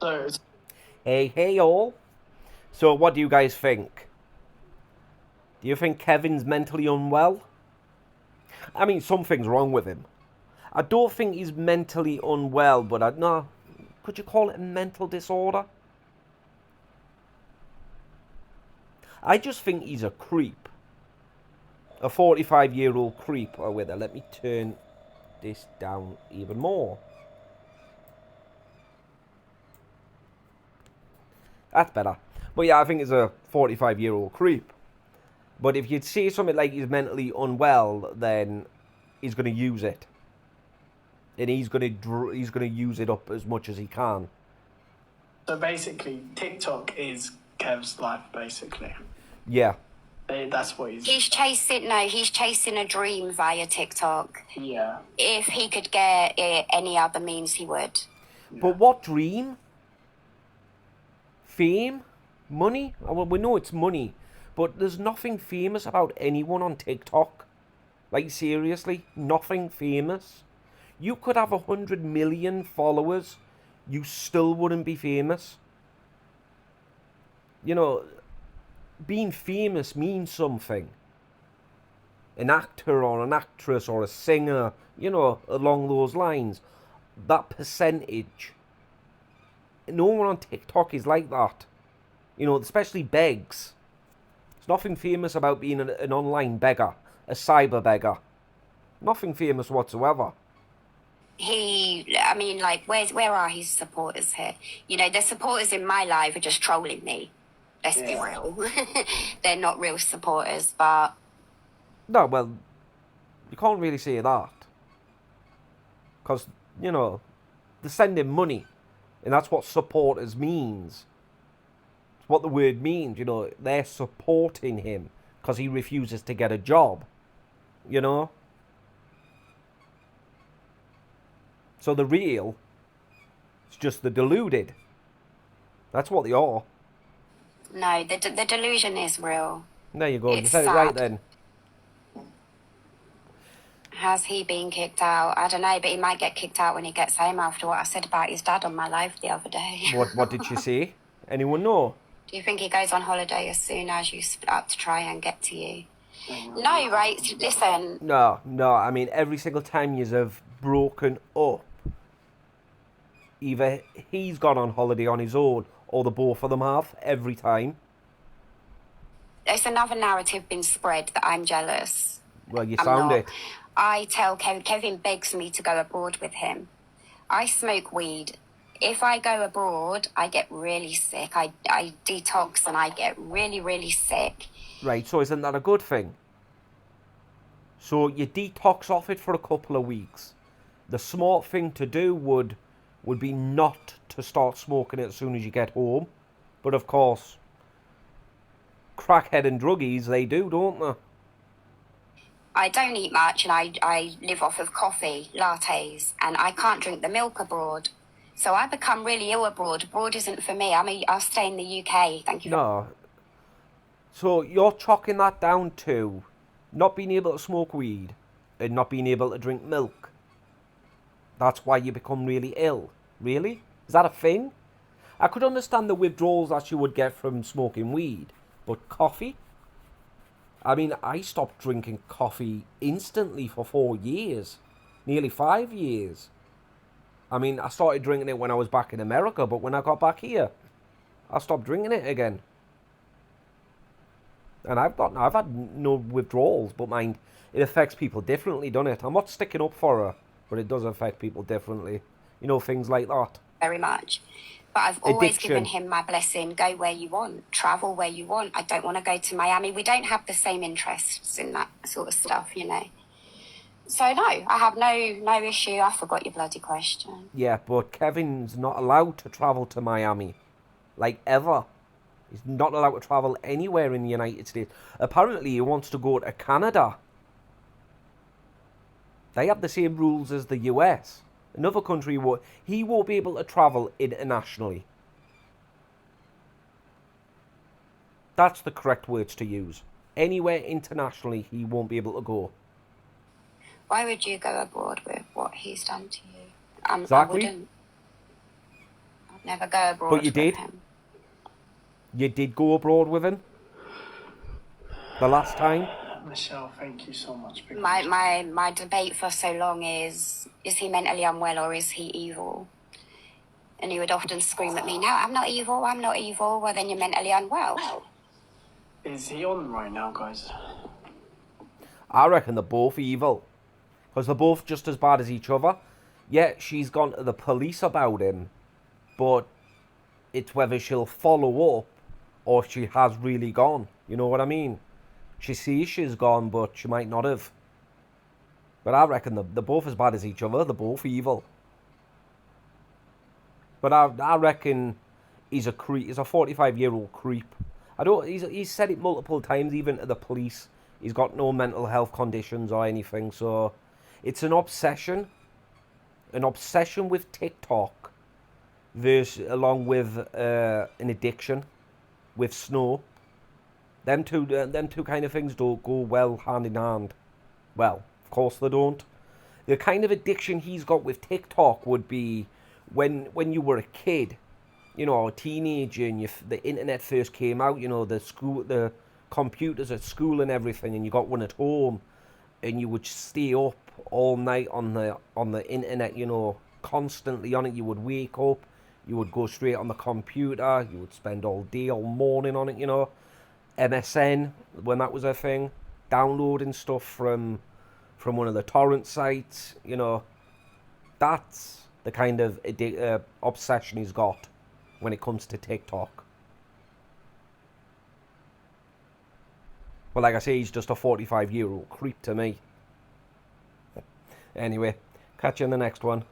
So, Hey all. So what do you guys think? Do you think Kevin's mentally unwell? I mean, something's wrong with him. I don't think he's mentally unwell, but I no. Could you call it a mental disorder? I just think he's a creep. A 45-year-old creep. Oh, wait, let me turn this down even more. That's better. But yeah, I think he's a 45-year-old creep. But if you'd say something like he's mentally unwell, then he's going to use it. And he's gonna use it up as much as he can. so basically, TikTok is Kev's life. Basically, Yeah, that's what he's. He's chasing a dream via TikTok. Yeah. If he could get it any other means, he would. but what dream? Fame? Money? Well, we know it's money, but there's nothing famous about anyone on TikTok. Like seriously, nothing famous. You could have 100 million followers, you still wouldn't be famous. You know, being famous means something. An actor or an actress or a singer, along those lines. That percentage. No one on TikTok is like that. Especially begs. There's nothing famous about being an online beggar, a cyber beggar. Nothing famous whatsoever. Where are his supporters here? The supporters in my life are just trolling me. Let's be real. They're not real supporters, but No, well, you can't really say that. Because, they're sending money. And that's what supporters means. It's what the word means, They're supporting him because he refuses to get a job, you know? So the real, it's just the deluded. That's what they are. no, the delusion is real. There you go. You It's said it right sad. then. Has he been kicked out? I don't know, but he might get kicked out when he gets home after what I said about his dad on my live the other day. What did she say? Anyone know? Do you think he goes on holiday as soon as you split up to try and get to you? No, right? Listen, No. I mean, every single time you have broken up, either he's gone on holiday on his own or the both of them have, every time. there's another narrative been spread that I'm jealous. Well, you I'm sound not. it. I tell Kevin begs me to go abroad with him. I smoke weed. If I go abroad, I get really sick. I detox and I get really, really sick. Right, so isn't that a good thing? So you detox off it for a couple of weeks. The smart thing to do would be not to start smoking it as soon as you get home. But of course, crackhead and druggies, they do, don't they? I don't eat much and I live off of coffee, lattes, and I can't drink the milk abroad. So I become really ill abroad. Abroad isn't for me. I'll stay in the UK. Thank you. No. So you're chalking that down to not being able to smoke weed and not being able to drink milk. That's why you become really ill. Really? Is that a thing? I could understand the withdrawals that you would get from smoking weed, but coffee? I mean, I stopped drinking coffee instantly for 4 years, nearly 5 years. I mean, I started drinking it when I was back in America, but when I got back here, I stopped drinking it again. And I've had no withdrawals, but mind, it affects people differently, doesn't it? I'm not sticking up for her, but it does affect people differently. Things like that. Very much. But I've always given Addiction. him my blessing. Go where you want, travel where you want. I don't want to go to Miami. We don't have the same interests in that sort of stuff. So no, I have no issue. I forgot your bloody question. Yeah, but Kevin's not allowed to travel to Miami, like ever. He's not allowed to travel anywhere in the United States. Apparently, he wants to go to Canada. They have the same rules as the US. Another country he won't be able to travel internationally. That's the correct words to use. Anywhere internationally, he won't be able to go. Why would you go abroad with what he's done to you? I Exactly. wouldn't. Never go abroad But you with did? him. You did go abroad with him? The last time? Michelle, thank you so much. My debate for so long is he mentally unwell or is he evil? And he would often scream at me, no, I'm not evil, I'm not evil. Well, then you're mentally unwell. Is he on right now, guys? I reckon they're both evil. Because they're both just as bad as each other. Yeah, she's gone to the police about him. But it's whether she'll follow up or she has really gone. You know what I mean? She sees she's gone, but she might not have. But I reckon they're both as bad as each other. They're both evil. But I reckon he's a creep. He's a 45-year-old creep. He's said it multiple times, even to the police. He's got no mental health conditions or anything. So it's an obsession. An obsession with TikTok. Along with an addiction with snow. Them two kind of things don't go well hand in hand. Well, of course they don't. The kind of addiction he's got with TikTok would be when you were a kid, you know, a teenager, and the internet first came out. You know, the computers at school and everything, and you got one at home, and you would stay up all night on the internet. You know, constantly on it. You would wake up, you would go straight on the computer. You would spend all day, all morning on it. You know. MSN, when that was a thing, downloading stuff from one of the torrent sites, you know, that's the kind of obsession he's got when it comes to TikTok. But like I say, he's just a 45-year-old creep to me. Anyway, catch you in the next one.